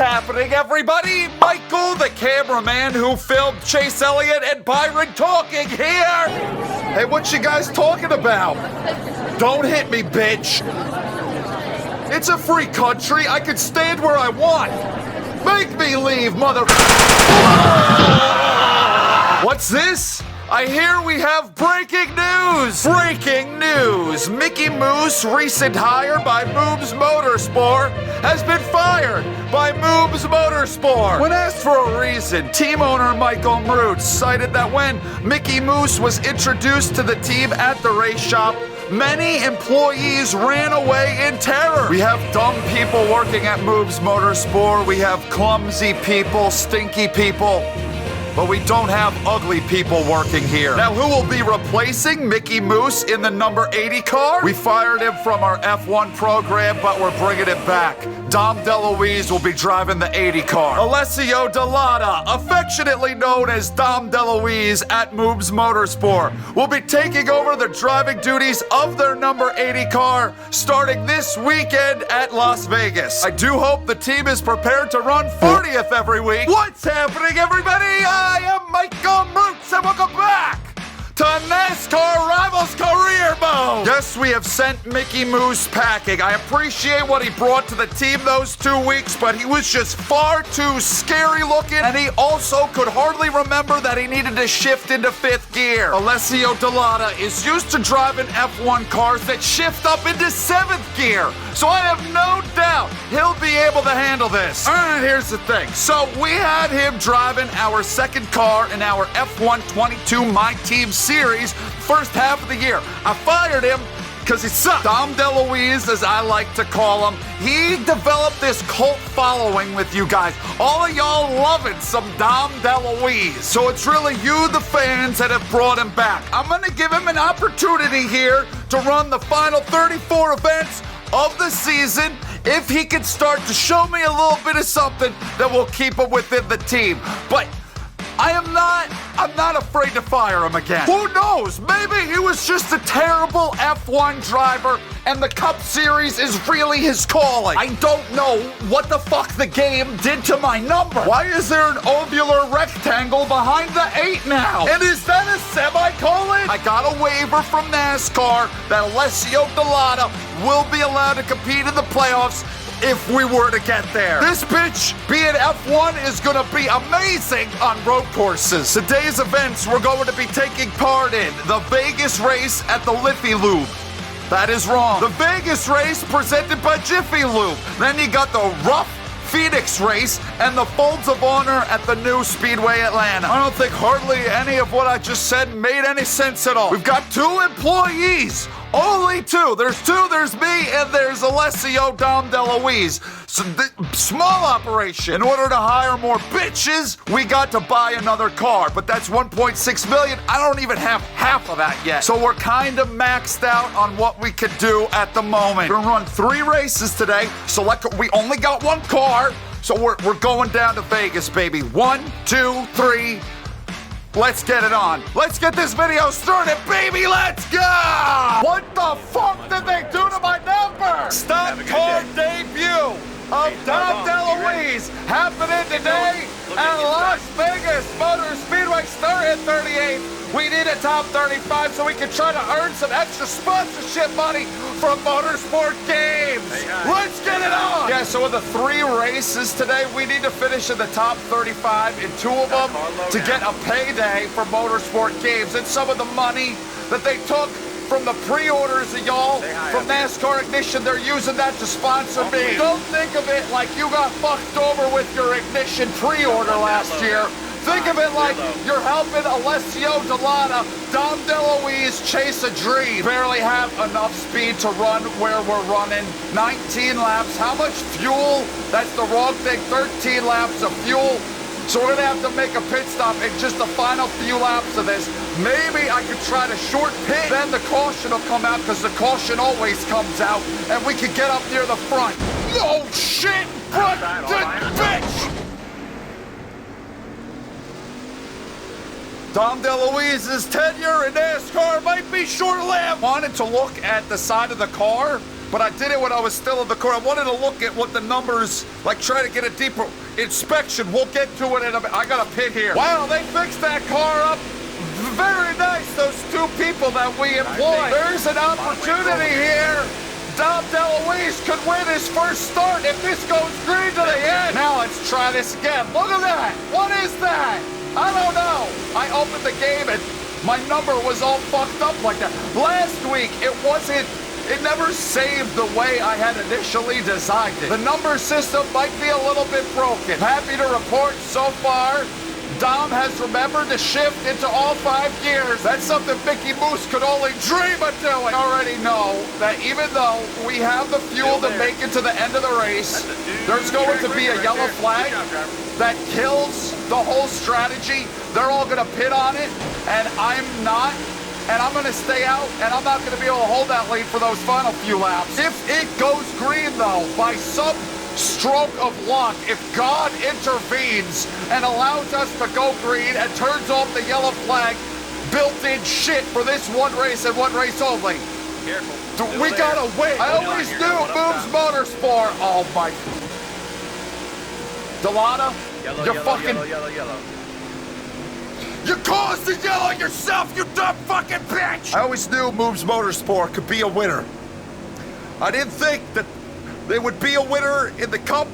happening, everybody? Michael, the cameraman who filmed Chase Elliott and Byron talking here. Hey, what you guys talking about? Don't hit me, bitch. It's a free country. I can stand where I want. Make me leave, mother... What's this? I hear we have breaking news! Breaking news! Mickey Moose, recent hire by Mrucz Motorsport, has been fired by Mrucz Motorsport. When asked for a reason, team owner Michael Mrucz cited that when Mickey Moose was introduced to the team at the race shop, many employees ran away in terror. We have dumb people working at Mrucz Motorsport. We have clumsy people, stinky people. But we don't have ugly people working here. Now, who will be replacing Mickey Moose in the number 80 car? We fired him from our F1 program, but we're bringing it back. Dom DeLuise will be driving the 80 car. Alessio Dell'Otta, affectionately known as Dom DeLuise at Mrucz Motorsport, will be taking over the driving duties of their number 80 car starting this weekend at Las Vegas. I do hope the team is prepared to run 40th every week. What's happening, everybody? I am Michael Mrucz, and welcome back to NASCAR Rivals Career Mode. Yes, we have sent Mickey Moose packing. I appreciate what he brought to the team those 2 weeks, but he was just far too scary looking, and he also could hardly remember that he needed to shift into 5th gear. Alessio Dell'Otta is used to driving F1 cars that shift up into 7th gear, so I have no doubt he'll be able to handle this. All right, here's the thing. So we had him driving our second car in our F1 22 My Team Series first half of the year. I fired him because he sucked. Dom DeLuise, as I like to call him, he developed this cult following with you guys. All of y'all loving some Dom DeLuise. So it's really you, the fans, that have brought him back. I'm going to give him an opportunity here to run the final 34 events of the season if he can start to show me a little bit of something that will keep him within the team. But I'm not afraid to fire him again. Who knows? Maybe he was just a terrible F1 driver and the Cup Series is really his calling. I don't know what the fuck the game did to my number. Why is there an ovular rectangle behind the 8 now? And is that a semicolon? I got a waiver from NASCAR that Alessio Dell'Otta will be allowed to compete in the playoffs if we were to get there. This bitch, being F1, is gonna be amazing on road courses. Today's events we're going to be taking part in the Vegas race at the Liffey Loop. That is wrong. The Vegas race presented by Jiffy Lube. Then you got the rough Phoenix race and the Folds of Honor at the new Speedway Atlanta. I don't think hardly any of what I just said made any sense at all. We've got 2 employees. Only 2. There's 2, there's me, and there's Alessio Dom DeLuise. So small operation. In order to hire more bitches, we got to buy another car, but that's 1.6 million. I don't even have half of that yet. So we're kind of maxed out on what we could do at the moment. We're gonna run 3 races today. We only got 1 car, so we're going down to Vegas, baby. 1, 2, 3. Let's get it on. Let's get this video started, baby. Let's go! What the fuck did they do to my number? Stock car debut of Dom DeLuise happening today at Las Vegas Motor Speedway, starting at 38. We need a top 35 so we can try to earn some extra sponsorship money from Motorsport Games. Let's get it on! Yeah, so with the 3 races today, we need to finish in the top 35 in 2 of them to get a payday for Motorsport Games. And some of the money that they took from the pre-orders of y'all from NASCAR Ignition, they're using that to sponsor me. Don't think of it like you got fucked over with your Ignition pre-order last year. Think of it like you're helping Alessio Dell'Otta, Dom DeLuise chase a dream. Barely have enough speed to run where we're running. 19 laps. How much fuel? That's the wrong thing. 13 laps of fuel. So we're gonna have to make a pit stop in just the final few laps of this. Maybe I could try to short pit, then the caution will come out because the caution always comes out, and we can get up near the front. No shit, bitch! Dom DeLuise's tenure in NASCAR might be short-lived. Wanted to look at the side of the car but I did it when I was still in the car. I wanted to look at what the numbers, like try to get a deeper inspection. We'll get to it in a minute. I got a pit here. Wow, they fixed that car up. Very nice, those two people that we employ. There's an opportunity here. Dom DeLuise could win his first start if this goes green to the end. Now let's try this again. Look at that. What is that? I don't know. I opened the game and my number was all fucked up like that. Last week, it never saved the way I had initially designed it. The number system might be a little bit broken. Happy to report so far, Dom has remembered to shift into all 5 gears. That's something Mickey Moose could only dream of doing. I already know that even though we have the fuel to make it to the end of the race, there's going to be a yellow flag that kills the whole strategy. They're all going to pit on it, and I'm not. And I'm going to stay out, and I'm not going to be able to hold that lead for those final few laps. If it goes green, though, by some stroke of luck, if God intervenes and allows us to go green and turns off the yellow flag, built-in shit for this one race and one race only. Careful. We got to win. I always knew Mrucz Motorsport. Oh, my. Delana, you fucking... Yellow. You caused the yellow yourself, you dumb fucking bitch! I always knew Mrucz Motorsport could be a winner. I didn't think that they would be a winner in the Cup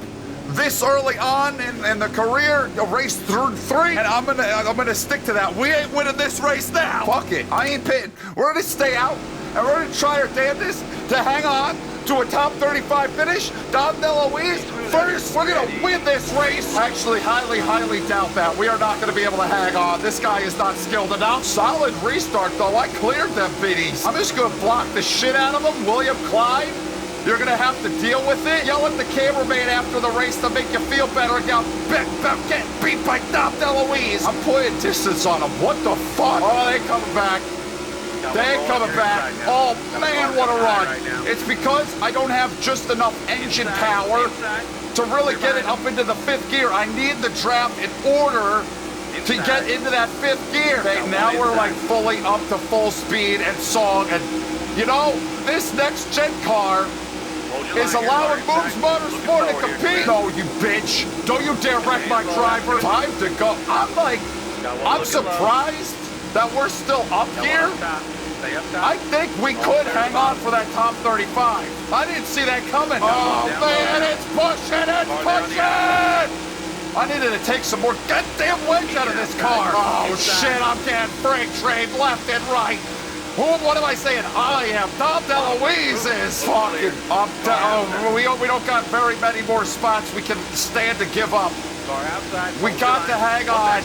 this early on in the career, a race through 3, and I'm gonna stick to that. We ain't winning this race now. Fuck it, I ain't pitting. We're gonna stay out, and we're gonna try our damnedest to hang on to a top 35 finish. Dom DeLuise, first, we're gonna win this race. Actually, highly doubt that. We are not gonna be able to hang on. This guy is not skilled enough. Solid restart, though. I cleared them biddies. I'm just gonna block the shit out of them. William Clyde, you're gonna have to deal with it. Yell at the cameraman after the race to make you feel better. Get beat by Dom DeLuise. I'm putting distance on him. What the fuck? Oh, they coming back. They ain't coming back. Oh, man, what a run. It's because I don't have just enough engine power to really get it up into the 5th gear. I need the draft in order to get into that 5th gear. Okay, now we're like fully up to full speed and song. And, you know, this next-gen car is allowing Mrucz Motorsport to compete. No, you bitch. Don't you dare wreck my driver. 5 to go. I'm surprised that we're still up here. I think we could hang on for that top 35. I didn't see that coming. Oh, man, it's pushing. I needed to take some more goddamn wedge out of this car. Oh, shit, I'm getting freight train left and right. What am I saying? I am. Dom DeLuise is fucking up. We don't got very many more spots we can stand to give up. We got to hang on.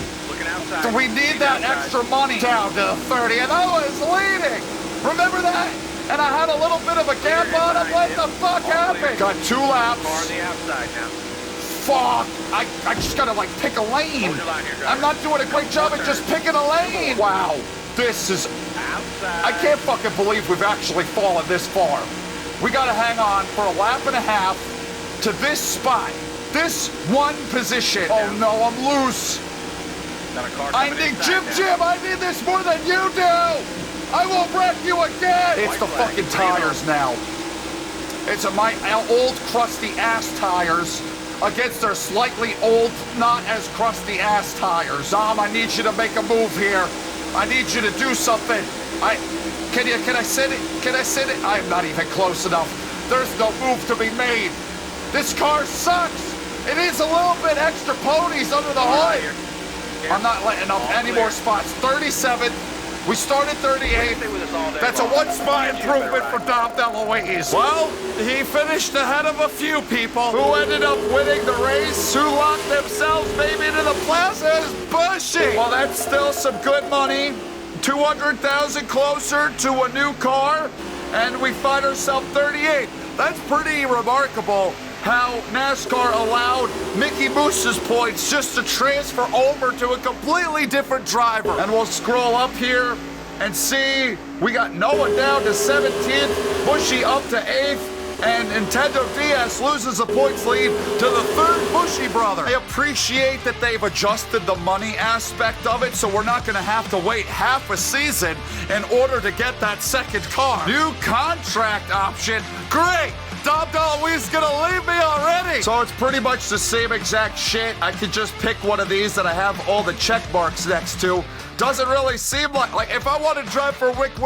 We need that extra money down to the 30, and I was leading. Remember that? And I had a little bit of a gap on him. What the fuck happened? Got 2 laps. Far on the outside now. Fuck. I just gotta like pick a lane. I'm not doing a great job at just picking a lane. Wow. This is... I can't fucking believe we've actually fallen this far. We gotta hang on for a lap and a half to this spot. This one position. Oh no, I'm loose. I need Jim, I need this more than you do! I will wreck you again! It's the fucking tires now. It's my old crusty ass tires against their slightly old, not as crusty ass tires. Dom, I need you to make a move here. I need you to do something. Can I sit it? Can I sit it? I'm not even close enough. There's no move to be made. This car sucks. It is a little bit extra ponies under the hood. I'm not letting up any more spots. 37. We started 38. That's a 1-spot improvement for Dom DeLuise. Well, he finished ahead of a few people who ended up winning the race, who locked themselves maybe into the plaza as Bushy. Well, that's still some good money. 200,000 closer to a new car, and we find ourselves 38. That's pretty remarkable. How NASCAR allowed Mickey Moose's points just to transfer over to a completely different driver. And we'll scroll up here and see we got Noah down to 17th, Bushy up to 8th, and Nintendo DS loses a points lead to the 3rd Bushy brother. other. I appreciate that they've adjusted the money aspect of it, so we're not gonna have to wait half a season in order to get that second car. New contract option, great! Dom DeLuise gonna leave me already! So it's pretty much the same exact shit. I could just pick one of these that I have all the check marks next to. Doesn't really seem like if I want to drive for Rick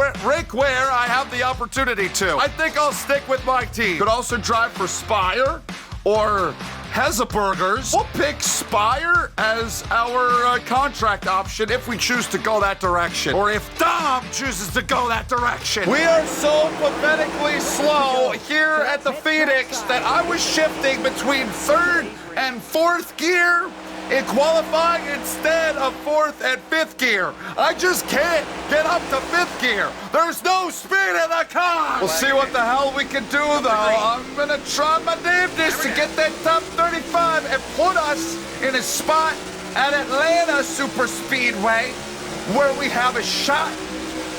Ware, I have the opportunity to. I think I'll stick with my team. Could also drive for Spire or Hezzeburgers. We'll pick Spire as our contract option if we choose to go that direction. Or if Dom chooses to go that direction. We are so pathetically slow here at the Phoenix that I was shifting between third and fourth gear in qualifying instead of fourth and fifth gear. I just can't get up to fifth gear. There's no speed in the car. We'll see what the hell we can do though. I'm gonna try my damnedest to get that top 35 and put us in a spot at Atlanta Superspeedway where we have a shot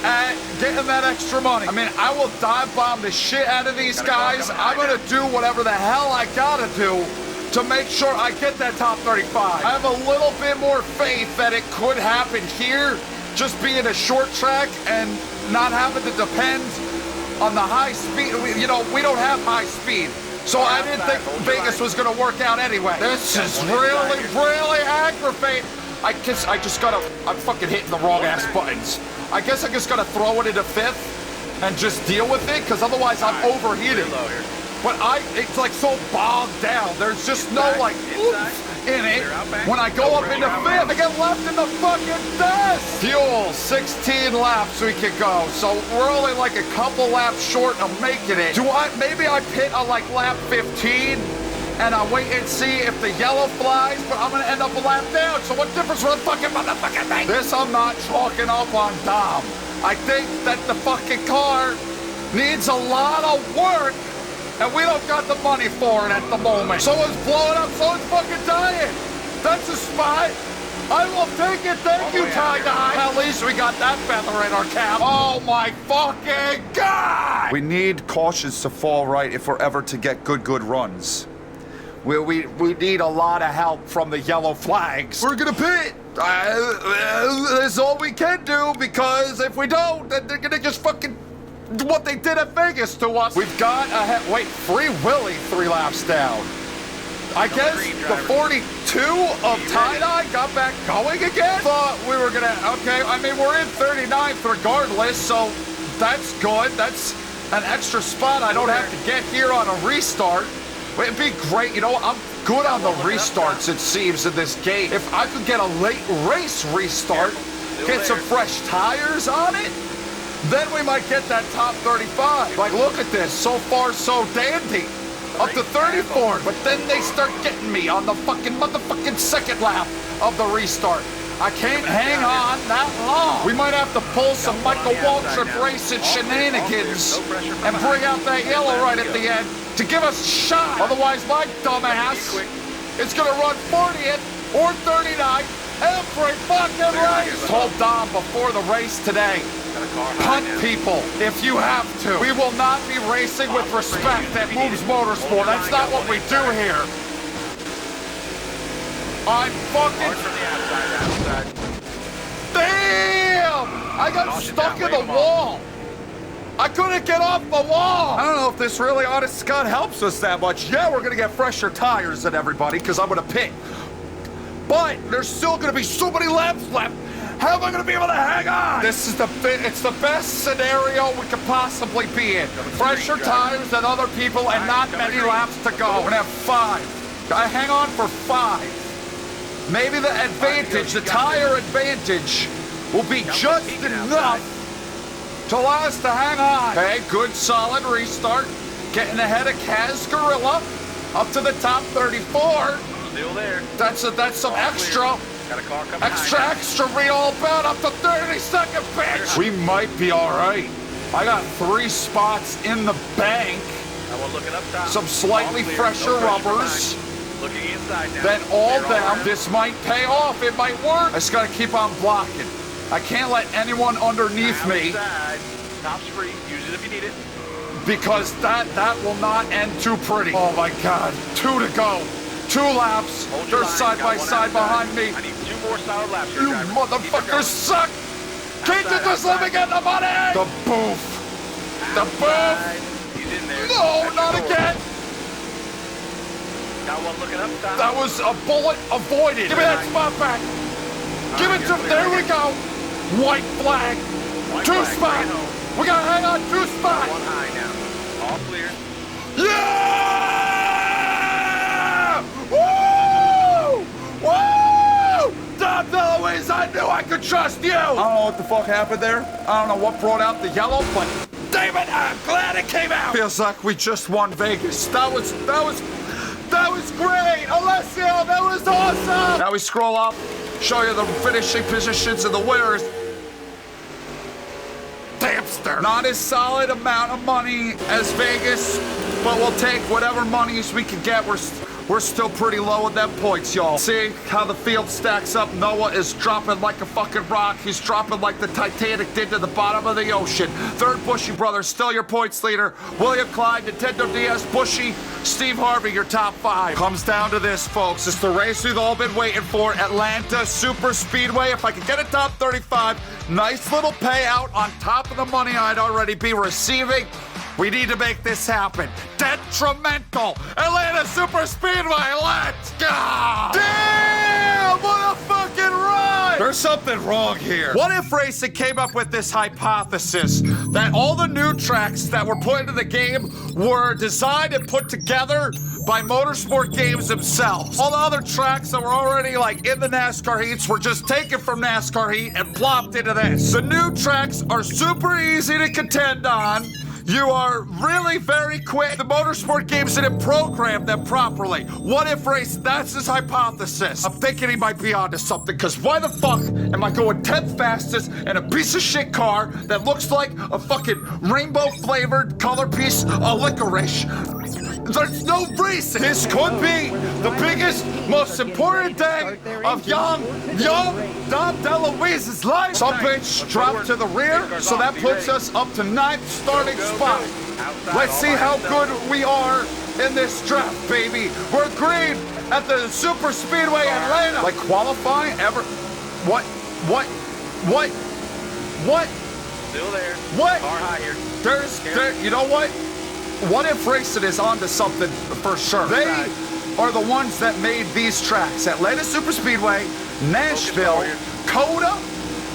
at getting that extra money. I mean, I will dive bomb the shit out of these guys. I'm gonna do whatever the hell I gotta do to make sure I get that top 35. I have a little bit more faith that it could happen here, just being a short track and not having to depend on the high speed. You know, we don't have high speed. So I didn't think Vegas was gonna work out anyway. This is really aggravating. I just gotta, I'm fucking hitting the wrong ass buttons. I guess I just gotta throw it into fifth and just deal with it, because otherwise I'm overheating. But it's like so bogged down. There's just no like oomph in it. When I go up into fifth, I get left in the fucking dust. Fuel, 16 laps we can go. So we're only like a couple laps short of making it. Maybe I pit on like lap 15 and I wait and see if the yellow flies, but I'm gonna end up a lap down. So what difference will the fucking motherfucking make? This I'm not chalking up on Dom. I think that the fucking car needs a lot of work, and we don't got the money for it at the moment. Someone's blowing up, someone's fucking dying. That's a spot. I will take it, thank you, Ty Guy. At least we got that feather in our cap. Oh my fucking God! We need cautions to fall right if we're ever to get good runs. We need a lot of help from the yellow flags. We're gonna pit. That's all we can do, because if we don't, then they're gonna just fucking what they did at Vegas to us. We've got wait, Free Willy 3 laps down. I guess the 42 of Tie-Dye got back going again? Thought we were gonna, okay, I mean, we're in 39th regardless, so that's good. That's an extra spot I don't have to get here on a restart. It'd be great, you know, I'm good on the restarts, it seems, in this game. If I could get a late race restart, get some fresh tires on it, then we might get that top 35. Like, look at this, so far so dandy. Up to 34, but then they start getting me on the fucking motherfucking second lap of the restart. I can't hang on that long. We might have to pull some Michael Waltrip racing shenanigans and bring out that yellow right at the end to give us a shot. Otherwise, my dumbass is gonna run 40th or 39th every fucking race. Told Dom before the race today, punt people if you have to. We will not be racing with respect at Mrooz Motorsport. That's not what we do here. I'm fucking... Damn! I got stuck in the wall. I couldn't get off the wall. I don't know if this really, honest God, helps us that much. Yeah, we're gonna get fresher tires than everybody because I'm gonna pit. But there's still gonna be so many laps left. How am I gonna be able to hang on? This is it's the best scenario we could possibly be in. Fresher tires than other people and not many laps to go. We're gonna have 5. I hang on for 5. Maybe the advantage, the tire advantage, will be just enough to last to hang on. Okay, good solid restart. Getting ahead of Kaz Gorilla. Up to the top 34. Still there. That's some extra. Got a car coming Extra read all about up to 32nd, bitch. We might be all right. I got 3 spots in the bank. Looking up top. Some slightly fresher rubbers. Looking inside now. Then all them. This might pay off. It might work. I just gotta keep on blocking. I can't let anyone underneath me. Top's free. Use it if you need it. Because that will not end too pretty. Oh my God. 2 to go. 2 laps. Hold your They're line. side Got by one side outside. behind me. I need 2 more solid laps here, You driver. Keep it going. motherfuckers suck. Keep Outside, just let me outside. get the money. The boof. The boof. Outside. He's in there. No, That's not your door. again. Got one looking up top. That was a bullet avoided. Give me that spot back. Give it to. There we go. White flag. White 2 flag, spot. bring it home. We gotta hang on 2 spot. One high now. All clear. Yeah! Woo! Woo! Dom DeLuise, I knew I could trust you. I don't know what the fuck happened there. I don't know what brought out the yellow, but damn it, I'm glad it came out. Feels like we just won Vegas. That was great. Alessio, that was awesome. Now we scroll up, show you the finishing positions of the winners. Damster. Not as solid amount of money as Vegas, but we'll take whatever monies we can get. We're still pretty low with them points, y'all. See how the field stacks up? Noah is dropping like a fucking rock. He's dropping like the Titanic did to the bottom of the ocean. Third, Bushy Brothers, still your points leader. William Clyde, Nintendo DS, Bushy, Steve Harvey, your top 5. Comes down to this, folks. It's the race we've all been waiting for. Atlanta Super Speedway. If I could get a top 35, nice little payout on top of the money I'd already be receiving. We need to make this happen. Detrimental. Atlanta Super Speedway, let's go! Damn, what a fucking ride! There's something wrong here. What if Racing came up with this hypothesis that all the new tracks that were put into the game were designed and put together by Motorsport Games themselves? All the other tracks that were already like in the NASCAR heats were just taken from NASCAR heat and plopped into this. The new tracks are super easy to contend on. You are really very quick. The Motorsport Games didn't program them properly. What if race? That's his hypothesis. I'm thinking he might be onto something, because why the fuck am I going 10th fastest in a piece of shit car that looks like a fucking rainbow flavored color piece of licorice? There's no reason. This could be the biggest, most important day of young Dom DeLuise's life. Some bitch dropped to the rear, so that puts us up to 9th starting spot. Let's see how good we are in this draft, baby. We're green at the Super Speedway Atlanta. Like qualifying ever? What? Still there. What? Car high here. You know what? What if Racing is onto something for sure? They are the ones that made these tracks. Atlanta Super Speedway, Nashville, Coda,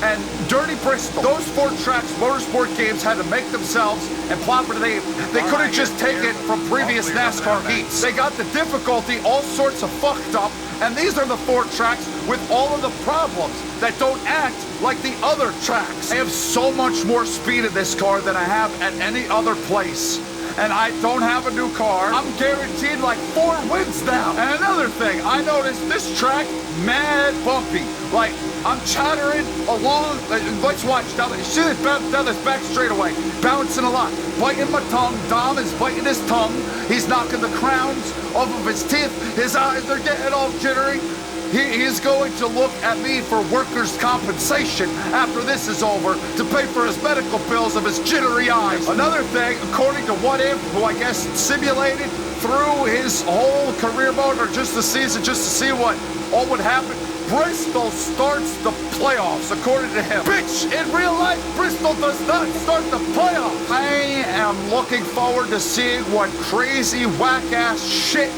and Dirty Bristol. Those 4 tracks Motorsport Games had to make themselves and plop it. They couldn't just take it from previous NASCAR heats. They got the difficulty all sorts of fucked up, and these are the 4 tracks with all of the problems that don't act like the other tracks. I have so much more speed in this car than I have at any other place. And I don't have a new car. I'm guaranteed like 4 wins now. And another thing, I noticed this track, mad bumpy. Like, I'm chattering along. Let's watch down. See this down this back straightaway, bouncing a lot, biting my tongue. Dom is biting his tongue. He's knocking the crowns off of his teeth. His eyes are getting all jittery. He is going to look at me for workers' compensation after this is over to pay for his medical bills of his jittery eyes. Another thing, according to What If, who I guess simulated through his whole career mode or just the season, just to see what all would happen, Bristol starts the playoffs, according to him. Bitch, in real life, Bristol does not start the playoffs. I am looking forward to seeing what crazy, whack-ass shit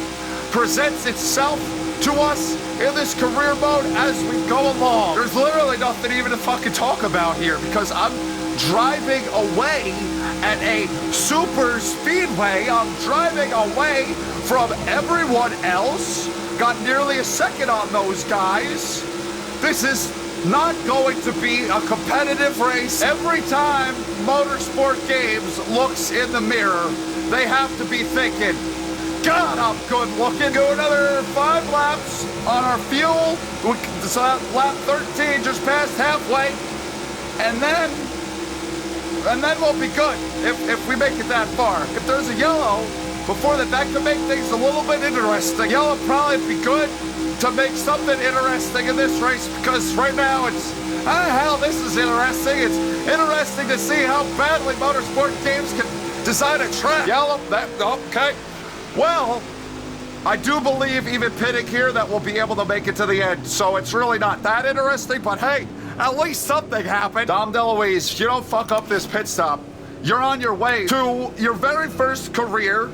presents itself to us in this career mode as we go along. There's literally nothing even to fucking talk about here because I'm driving away at a super speedway. I'm driving away from everyone else. Got nearly a second on those guys. This is not going to be a competitive race. Every time Motorsport Games looks in the mirror, they have to be thinking, God, I'm good looking. Go another 5 laps on our fuel. So lap 13, just past halfway. And then we'll be good if we make it that far. If there's a yellow before that could make things a little bit interesting. Yellow probably be good to make something interesting in this race because right now it's, hell, this is interesting. It's interesting to see how badly Motorsport Games can design a track. Yellow, okay. Well, I do believe even pitting here that we'll be able to make it to the end. So it's really not that interesting, but hey, at least something happened. Dom DeLuise, if you don't fuck up this pit stop, you're on your way to your very first career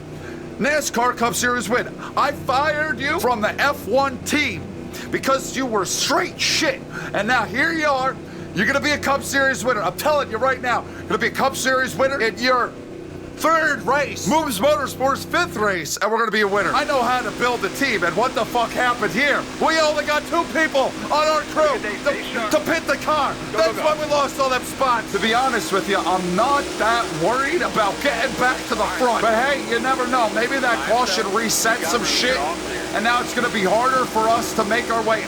NASCAR Cup Series win. I fired you from the F1 team because you were straight shit. And now here you are. You're gonna be a Cup Series winner. I'm telling you right now, you're gonna be a Cup Series winner in your third race. Mroots Motorsports' fifth race, and we're gonna be a winner. I know how to build a team, and what the fuck happened here? We only got 2 people on our crew to pit the car. That's why we lost all them spots. To be honest with you, I'm not that worried about getting back to the front. But hey, you never know. Maybe that caution reset some shit, and now it's gonna be harder for us to make our way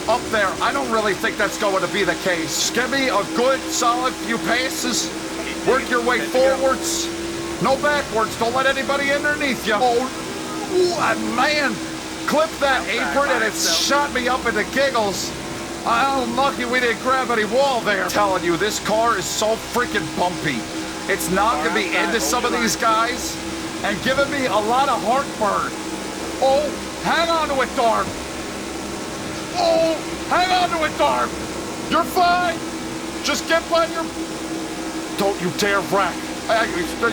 up there. I don't really think that's going to be the case. Give me a good, solid few paces. Work your way forwards. No backwards. Don't let anybody underneath you. Oh, man. Clip that apron and it shot me up into giggles. I'm lucky we didn't grab any wall there. I'm telling you, this car is so freaking bumpy. It's not going to be into some of these guys and giving me a lot of heartburn. Oh, hang on to it, Darb. Oh, hang on to it, Darb. You're fine. Just get by your... Don't you dare wreck.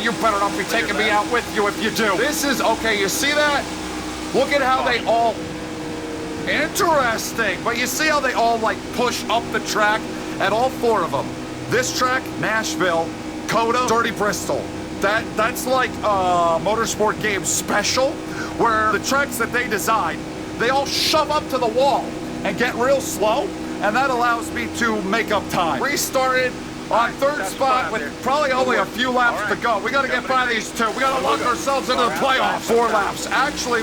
You better not be taking me out with you if you do. This is, okay, you see that? Look at how they all, interesting. But you see how they all like push up the track at all 4 of them. This track, Nashville, Coda, Dirty Bristol. That's like a motorsport game special where the tracks that they design, they all shove up to the wall and get real slow. And that allows me to make up time. Restarted on third spot with probably only a few laps to go. We got to get by these 2. We got to lock ourselves into the playoffs. 4 laps. Actually,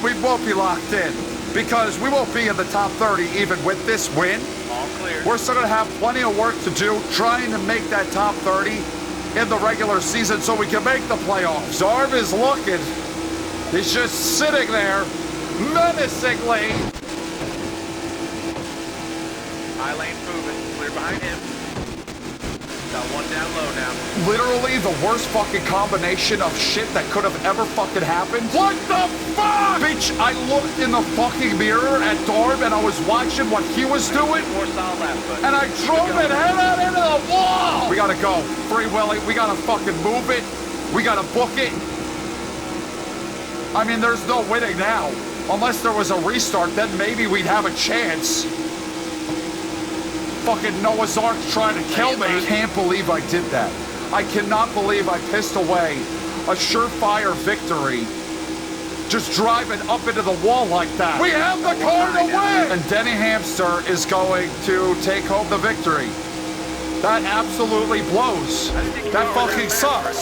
we won't be locked in because we won't be in the top 30 even with this win. All clear. We're still going to have plenty of work to do trying to make that top 30 in the regular season so we can make the playoffs. Zarv is looking. He's just sitting there menacingly. High lane moving. Clear behind him. Got 1 down low now. Literally the worst fucking combination of shit that could have ever fucking happened. What the fuck? Bitch, I looked in the fucking mirror at Darb and I was watching what he was doing. More solid laps, but and I drove it head on into the wall. We gotta go. Free Willy, we gotta fucking move it. We gotta book it. I mean, there's no winning now. Unless there was a restart, then maybe we'd have a chance. Fucking Noah's Ark trying to kill me. I can't believe I did that. I cannot believe I pissed away a surefire victory just driving up into the wall like that. We have the car to win! And Denny Hamster is going to take home the victory. That absolutely blows. That fucking sucks.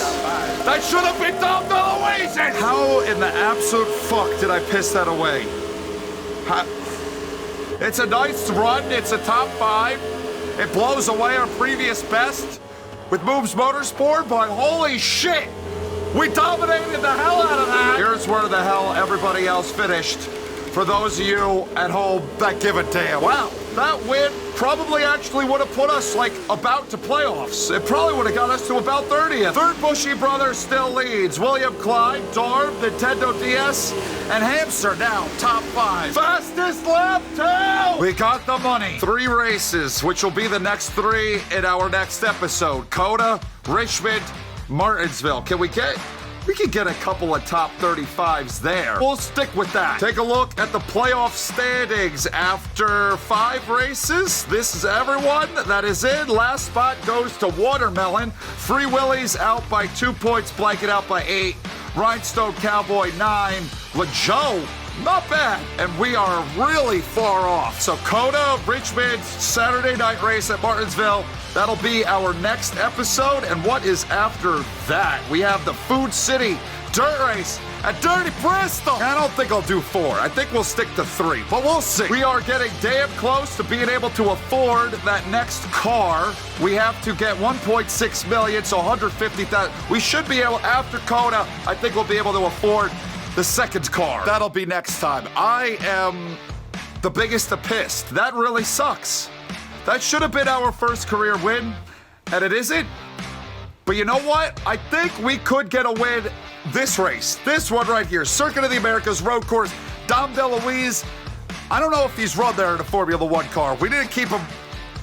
That should have been Dom DeLuise! How in the absolute fuck did I piss that away? It's a nice run. It's a top 5. It blows away our previous best with Mroots Motorsport, but holy shit, we dominated the hell out of that. Here's where the hell everybody else finished. For those of you at home that give a damn. Wow, that win probably actually would have put us like about to playoffs. It probably would have got us to about 30th. Third Bushy brother still leads. William Clyde, Darb, Nintendo DS, and Hamster now top 5. Fastest lap 2! We got the money. 3 races, which will be the next 3 in our next episode. Coda, Richmond, Martinsville. We can get a couple of top 35s there. We'll stick with that. Take a look at the playoff standings after 5 races. This is everyone that is in. Last spot goes to Watermelon. Free Willy's out by 2 points, Blanket out by 8. Rhinestone Cowboy 9. LeJoe, not bad. And we are really far off. So Coda, Richmond, Saturday night race at Martinsville. That'll be our next episode. And what is after that? We have the Food City Dirt Race at Dirty Bristol. I don't think I'll do 4. I think we'll stick to 3, but we'll see. We are getting damn close to being able to afford that next car. We have to get 1.6 million, so 150,000. We should be able, after Coda, I think we'll be able to afford the second car. That'll be next time. I am the biggest of pissed. That really sucks. That should have been our first career win, and it isn't. But you know what? I think we could get a win this race, this one right here, Circuit of the Americas road course, Dom DeLuise. I don't know if he's run there in a Formula One car. We didn't keep him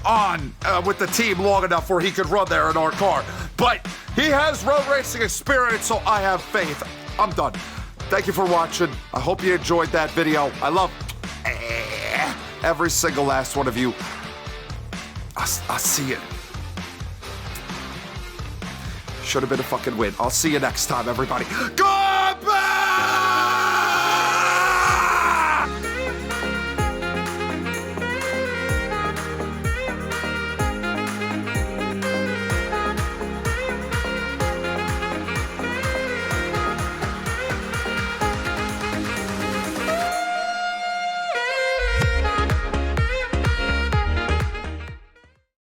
on with the team long enough where he could run there in our car. But he has road racing experience, so I have faith. I'm done. Thank you for watching. I hope you enjoyed that video. I love every single last one of you. I'll see you. Should have been a fucking win. I'll see you next time, everybody. Go!